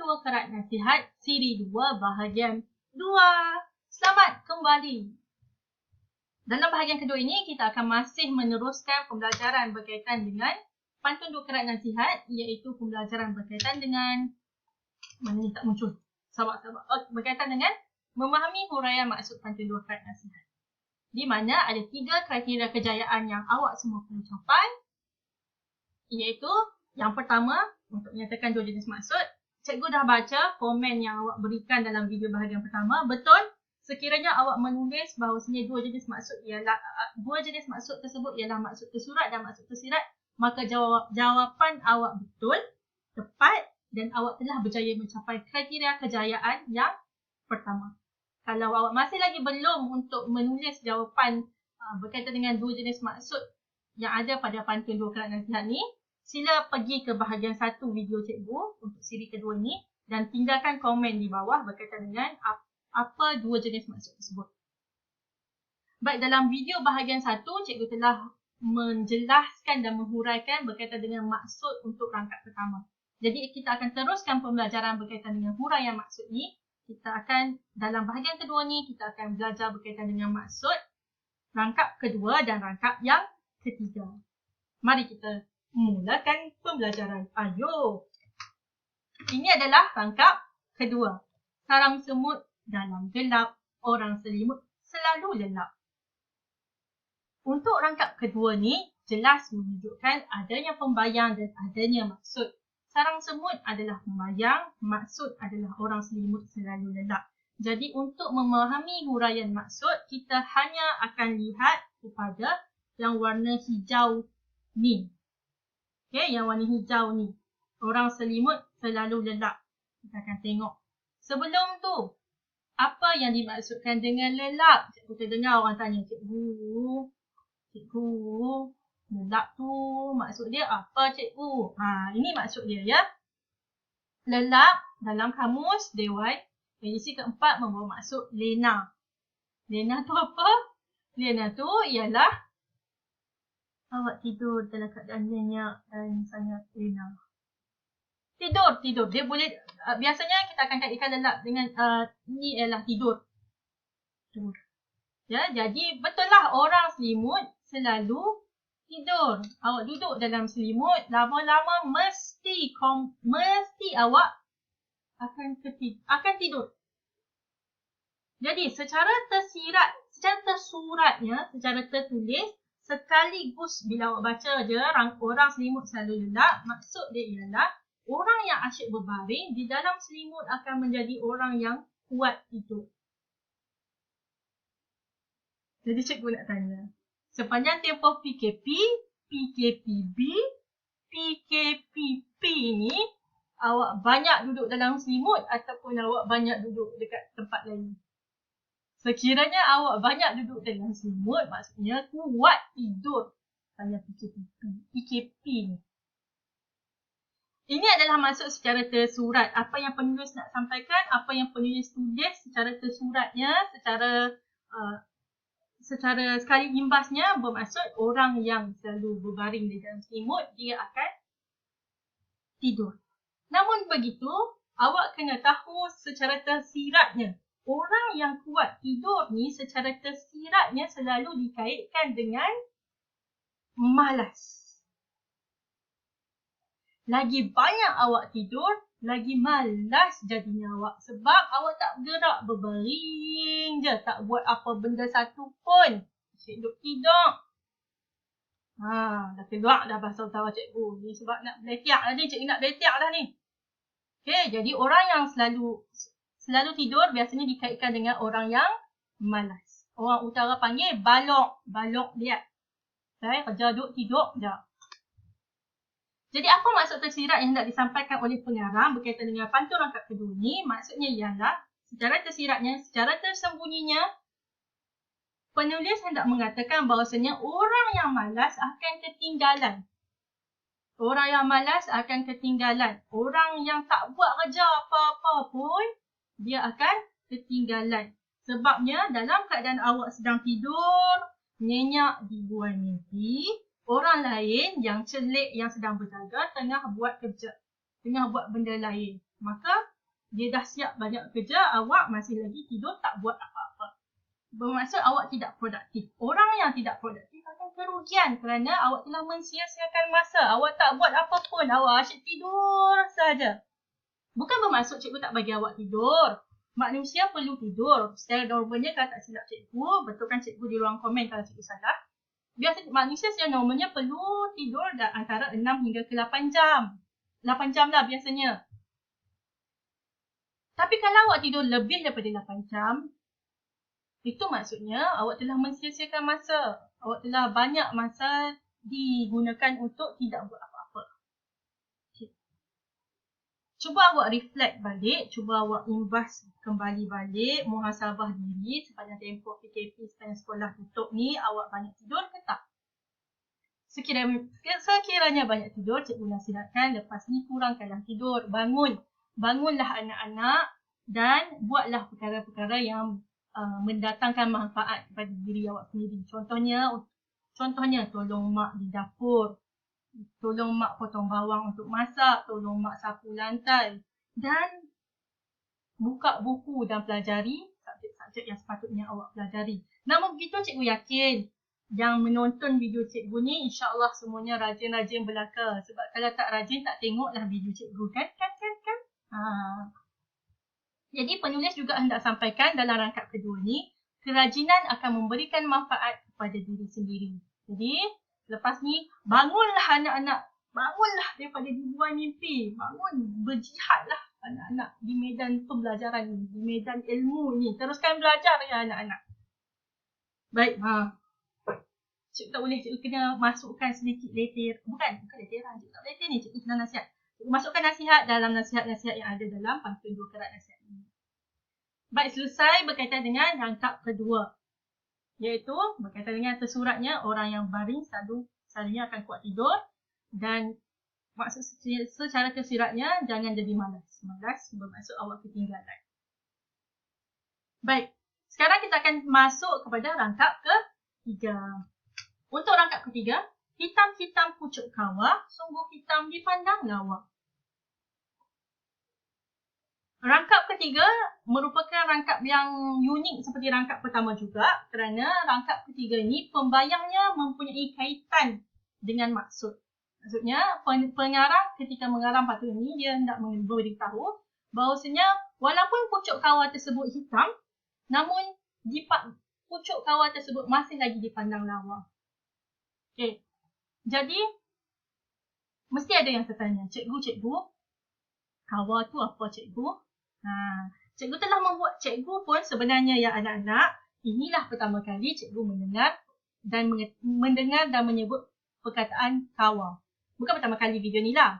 2 Kerat Nasihat Siri 2 bahagian 2. Selamat kembali. Dalam bahagian kedua ini, kita akan masih meneruskan pembelajaran berkaitan dengan pantun 2 Kerat Nasihat, iaitu pembelajaran berkaitan dengan mana ni tak muncul. Berkaitan dengan memahami huraian maksud pantun 2 Kerat Nasihat. Di mana ada 3 kriteria kejayaan yang awak semua perlu capai, iaitu yang pertama, untuk menyatakan 2 jenis maksud. Cikgu dah baca komen yang awak berikan dalam video bahagian pertama. Betul, sekiranya awak menulis bahawasanya 2 jenis maksud ialah 2 jenis maksud tersebut ialah maksud tersurat dan maksud tersirat, maka jawapan awak betul, tepat dan awak telah berjaya mencapai kriteria kejayaan yang pertama. Kalau awak masih lagi belum untuk menulis jawapan berkaitan dengan 2 jenis maksud yang ada pada pantun 2 Kerat Nasihat ni, sila pergi ke bahagian 1 video cikgu untuk siri kedua ni dan tinggalkan komen di bawah berkaitan dengan apa 2 jenis maksud tersebut. Baik, dalam video bahagian 1, cikgu telah menjelaskan dan menghuraikan berkaitan dengan maksud untuk rangkap pertama. Jadi kita akan teruskan pembelajaran berkaitan dengan huraian maksud ni. Kita akan, dalam bahagian kedua ni, kita akan belajar berkaitan dengan maksud rangkap kedua dan rangkap yang ketiga. Mari kita mulakan pembelajaran. Ayo. Ini adalah rangkap kedua. Sarang semut dalam gelap, orang selimut selalu lelap. Untuk rangkap kedua ni, jelas menunjukkan adanya pembayang dan adanya maksud. Sarang semut adalah pembayang, maksud adalah orang selimut selalu lelap. Jadi untuk memahami huraian maksud, kita hanya akan lihat kepada yang warna hijau ni. Okey, yang warna hijau ni. Orang selimut selalu lelap. Kita akan tengok. Sebelum tu, apa yang dimaksudkan dengan lelap? Cikgu terdengar orang tanya, cikgu, lelap tu maksud dia apa cikgu? Ini maksud dia ya. Lelap dalam kamus Dewan edisi keempat membawa maksud lena. Lena tu apa? Lena tu ialah awak tidur dalam keadaan nyenyak dan sangat lena. Tidur. Dia boleh, biasanya kita akan kaitkan lelap dengan ini ialah tidur. Ya, jadi betul lah orang selimut selalu tidur. Awak duduk dalam selimut, lama-lama mesti awak akan tidur. Jadi secara tersuratnya, secara tertulis, sekaligus bila awak baca je orang selimut selalu lelap, maksud dia ialah orang yang asyik berbaring di dalam selimut akan menjadi orang yang kuat tidur. Jadi cikgu nak tanya, sepanjang tempoh PKP, PKPB, PKPP ni, awak banyak duduk dalam selimut ataupun awak banyak duduk dekat tempat lain? Sekiranya awak banyak duduk dalam selimut, maksudnya kuat tidur. Tanya PKP ni. Ini adalah maksud secara tersurat. Apa yang penulis nak sampaikan, apa yang penulis tulis secara tersuratnya, secara sekali imbasnya bermaksud orang yang selalu berbaring di dalam selimut, dia akan tidur. Namun begitu, awak kena tahu secara tersiratnya. Orang yang kuat tidur ni secara tersiratnya selalu dikaitkan dengan malas. Lagi banyak awak tidur, lagi malas jadinya awak. Sebab awak tak bergerak, berbaring je. Tak buat apa benda satu pun. Asyik duduk tidur. Dah tegak dah bahasa utara cikgu. Ni sebab nak beletiak dah ni. Cikgu nak beletiak dah ni. Okey, jadi orang yang selalu tidur biasanya dikaitkan dengan orang yang malas. Orang utara panggil balok. Balok dia. Kerja duduk tidur je. Jadi apa maksud tersirat yang hendak disampaikan oleh pengarang berkaitan dengan pantun rangkap kedua ni? Maksudnya ialah secara tersiratnya, secara tersembunyinya, penulis hendak mengatakan bahawasanya orang yang malas akan ketinggalan. Orang yang malas akan ketinggalan. Orang yang tak buat kerja apa-apa pun, dia akan ketinggalan. Sebabnya dalam keadaan awak sedang tidur, nyenyak di luar mimpi, orang lain yang celik yang sedang berjaga tengah buat kerja, tengah buat benda lain. Maka Dia dah siap banyak kerja, awak masih lagi tidur tak buat apa-apa. Bermaksud awak tidak produktif. Orang yang tidak produktif akan kerugian kerana awak telah mensia-siakan masa. Awak tak buat apa pun, awak asyik tidur saja. Bukan bermaksud cikgu tak bagi awak tidur. Manusia perlu tidur. Secara normalnya kalau tak silap cikgu, betulkan cikgu di ruang komen kalau cikgu salah. Biasa manusia secara normalnya perlu tidur antara 6 hingga ke 8 jam. 8 jam lah biasanya. Tapi kalau awak tidur lebih daripada 8 jam, itu maksudnya awak telah mensia-siakan masa. Awak telah banyak masa digunakan untuk tidak buat apa-apa. Okay. Cuba awak reflect balik, cuba awak imbas kembali balik, muhasabah diri sepanjang tempoh PKP sepanjang sekolah tutup ni, awak banyak tidur ke tak? Sekiranya banyak tidur, cikgu nasihatkan lepas ni kurangkanlah tidur, bangunlah anak-anak dan buatlah perkara-perkara yang mendatangkan manfaat kepada diri awak sendiri. Contohnya tolong mak di dapur, tolong mak potong bawang untuk masak, tolong mak sapu lantai dan buka buku dan pelajari subjek-subjek yang sepatutnya awak pelajari. Namun begitu cikgu yakin yang menonton video cikgu ni insya-Allah semuanya rajin-rajin belaka. Sebab kalau tak rajin tak tengoklah video cikgu kan. Jadi penulis juga hendak sampaikan dalam rangkap kedua ni, kerajinan akan memberikan manfaat kepada diri sendiri. Jadi lepas ni bangunlah anak-anak, bangunlah daripada dibuai mimpi, bangun berjihadlah anak-anak di medan pembelajaran ni, di medan ilmu ni. Teruskan belajar ya anak-anak. Baik, cikgu tak boleh, cikgu kena masukkan sedikit letter. Bukan letteran, cikgu tak letter ni, cikgu kena nasihat. Cikgu masukkan nasihat dalam nasihat-nasihat yang ada dalam pantun 2 kerat nasihat ini. Baik, selesai berkaitan dengan rangkap kedua. Iaitu berkaitan dengan tersuratnya orang yang baring selalunya akan kuat tidur. Dan maksud secara tersiratnya jangan jadi malas. Malas bermaksud awak ketinggalan. Baik, sekarang kita akan masuk kepada rangkap ketiga. Untuk rangkap ketiga, hitam-hitam pucuk kawah, sungguh hitam dipandang lawa. Rangkap ketiga merupakan rangkap yang unik seperti rangkap pertama juga kerana rangkap ketiga ini pembayangnya mempunyai kaitan dengan maksud. Maksudnya pengarang ketika mengarang pantun ini dia hendak memberitahu bahawasanya walaupun pucuk kawah tersebut hitam, namun pucuk kawah tersebut masih lagi dipandang lawa. Okay. Jadi mesti ada yang tertanya, cikgu, kawah tu apa cikgu? Cikgu telah membuat, cikgu pun sebenarnya ya anak-anak, inilah pertama kali cikgu mendengar dan menyebut perkataan kawah. Bukan pertama kali video ni lah.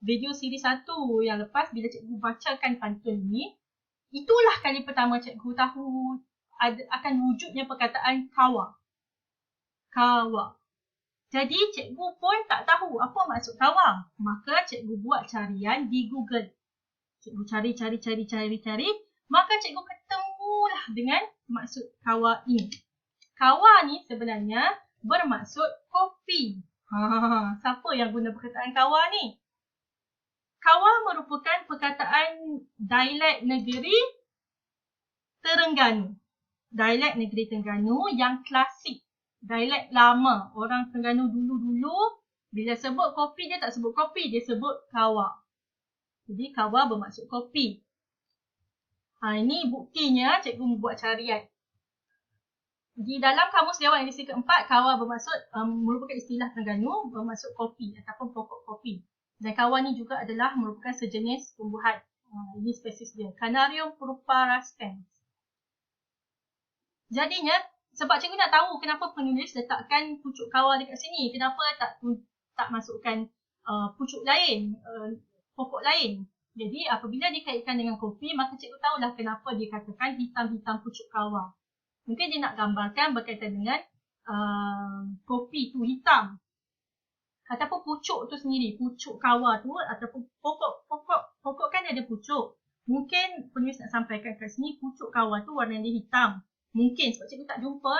Video siri 1 yang lepas bila cikgu bacakan pantun ni, itulah kali pertama cikgu tahu akan wujudnya perkataan kawah. Kawah. Jadi cikgu pun tak tahu apa maksud kawah. Maka cikgu buat carian di Google. Cikgu cari. Maka cikgu ketemulah dengan maksud kawah ini. Kawah ni sebenarnya bermaksud kopi. Siapa yang guna perkataan kawah ni? Kawah merupakan perkataan dialek negeri Terengganu. Dialek negeri Terengganu yang klasik. Dialek lama. Orang Terengganu dulu-dulu bila sebut kopi dia tak sebut kopi, dia sebut kawah. Jadi kawah bermaksud kopi. Ini buktinya cikgu membuat carian. Di dalam kamus dewan edisi keempat, kawah bermaksud merupakan istilah Terengganu bermaksud kopi ataupun pokok kopi. Dan kawah ni juga adalah merupakan sejenis tumbuhan. Ini spesies dia. Canarium purpurascens. Jadinya, sebab cikgu nak tahu kenapa penulis letakkan pucuk kawah dekat sini. Kenapa tak masukkan pucuk lain, pokok lain. Jadi apabila dikaitkan dengan kopi, maka cikgu tahulah kenapa dia katakan hitam-hitam pucuk kawah. Mungkin dia nak gambarkan berkaitan dengan kopi tu hitam. Ataupun pucuk tu sendiri, pucuk kawah tu ataupun pokok kan ada pucuk. Mungkin penulis nak sampaikan kat sini pucuk kawah tu warna dia hitam. Mungkin sebab cikgu tak jumpa,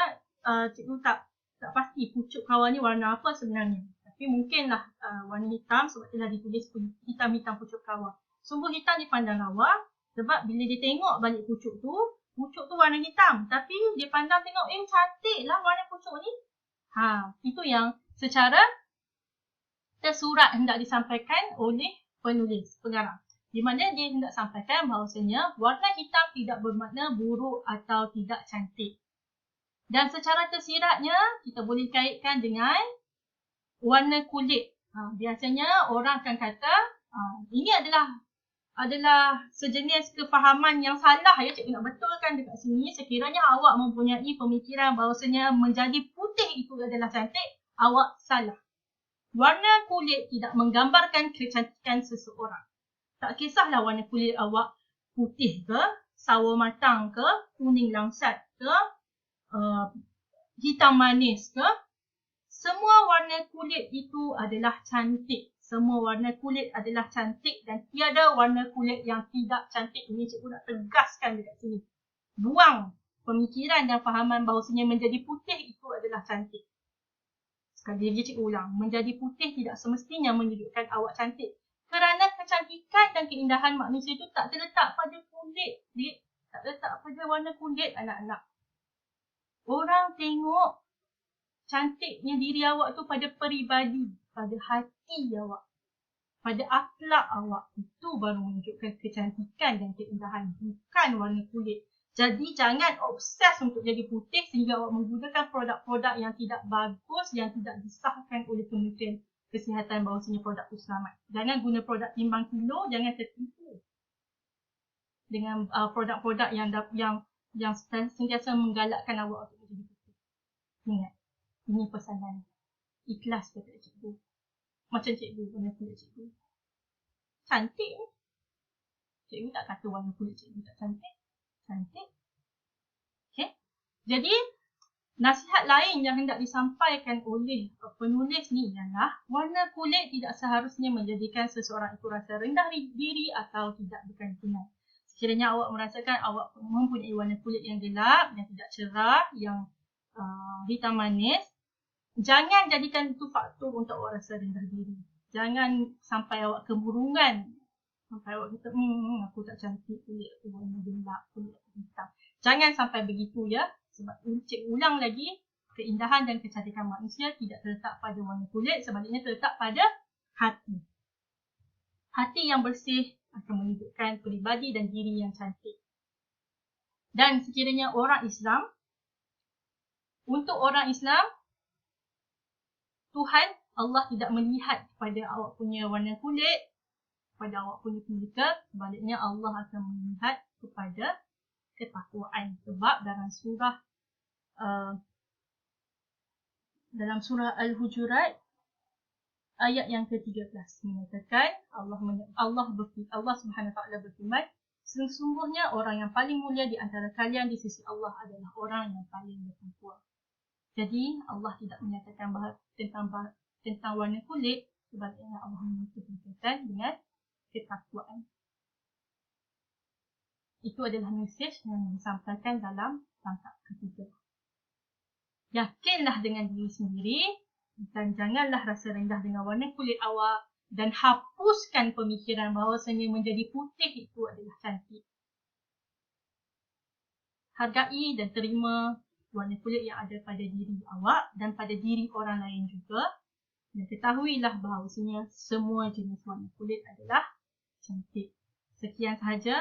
cikgu tak pasti pucuk kawah ni warna apa sebenarnya. Tapi mungkinlah warna hitam sebab telah ditulis hitam-hitam pucuk kawah. Sungguh hitam dipandang lawa. Sebab bila dia tengok balik pucuk tu warna hitam. Tapi dia pandang tengok, cantik lah warna pucuk ni. Itu yang secara tersurat hendak disampaikan oleh penulis, pengarang. Di mana dia hendak sampaikan bahawasanya warna hitam tidak bermakna buruk atau tidak cantik. Dan secara tersiratnya, kita boleh kaitkan dengan warna kulit. Biasanya orang akan kata, ini adalah sejenis kefahaman yang salah ya, cikgu nak betulkan dekat sini. Sekiranya awak mempunyai pemikiran bahawasanya menjadi putih itu adalah cantik, awak salah. Warna kulit tidak menggambarkan kecantikan seseorang. Tak kisahlah warna kulit awak putih ke, sawo matang ke, kuning langsat ke, hitam manis ke. Semua warna kulit itu adalah cantik. Semua warna kulit adalah cantik dan tiada warna kulit yang tidak cantik. Ini cikgu nak tegaskan dekat sini. Buang pemikiran dan fahaman bahawasanya menjadi putih itu adalah cantik. Sekali lagi cikgu ulang. Menjadi putih tidak semestinya menunjukkan awak cantik. Kerana kecantikan dan keindahan manusia itu tak terletak pada kulit. Tak terletak pada warna kulit anak-anak. Orang tengok cantiknya diri awak tu pada peribadi, pada hati awak, pada akhlak awak. Itu baru menunjukkan kecantikan dan keindahan, bukan warna kulit. Jadi jangan obses untuk jadi putih sehingga awak menggunakan produk-produk yang tidak bagus, yang tidak disahkan oleh Kementerian Kesihatan bahawasanya produk itu selamat. Jangan guna produk timbang kilo, jangan tertipu dengan produk-produk yang sentiasa menggalakkan awak untuk menjadi putih. Ingat, ini pesanan ikhlas kepada cikgu. Macam cikgu, warna kulit cikgu cantik ni. Cikgu tak kata warna kulit cikgu tak cantik. Cantik. Okay. Jadi, nasihat lain yang hendak disampaikan oleh penulis ni ialah warna kulit tidak seharusnya menjadikan seseorang itu rasa rendah diri atau tidak berkepentingan. Sekiranya awak merasakan awak mempunyai warna kulit yang gelap, yang tidak cerah, yang hitam manis, jangan jadikan itu faktor untuk awak rasa rendah diri. Jangan sampai awak kemurungan. Sampai awak kata, aku tak cantik, kulit aku warna gelap, kulit aku hitam. Jangan sampai begitu ya. Sebab cikgu ulang lagi, keindahan dan kecantikan manusia tidak terletak pada warna kulit, sebaliknya terletak pada hati. Hati yang bersih akan menunjukkan peribadi dan diri yang cantik. Dan sekiranya orang Islam, untuk orang Islam, Tuhan Allah tidak melihat kepada awak punya warna kulit, kepada awak punya fizikal, sebaliknya Allah akan melihat kepada ketakwaan. Sebab dalam surah Al-Hujurat ayat yang ke-13 menyatakan Allah Subhanahu Wa Taala berfirman, sesungguhnya orang yang paling mulia di antara kalian di sisi Allah adalah orang yang paling bertakwa. Jadi Allah tidak menyatakan tentang warna kulit, sebaliknya Allah menyatakan dengan ketakwaan. Itu adalah mesej yang disampaikan dalam tangkap ketiga. Yakinlah dengan diri sendiri dan janganlah rasa rendah dengan warna kulit awak dan hapuskan pemikiran bahawasanya menjadi putih itu adalah cantik. Hargai dan terima warna kulit yang ada pada diri awak dan pada diri orang lain juga. Dan ketahuilah bahawasanya semua jenis warna kulit adalah cantik. Sekian sahaja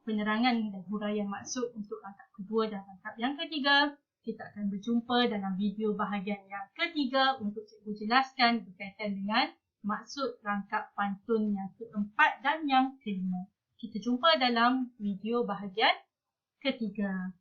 penerangan dan huraian maksud untuk rangkap kedua dan rangkap yang ketiga. Kita akan berjumpa dalam video bahagian yang ketiga untuk cikgu jelaskan berkaitan dengan maksud rangkap pantun yang keempat dan yang kelima. Kita jumpa dalam video bahagian ketiga.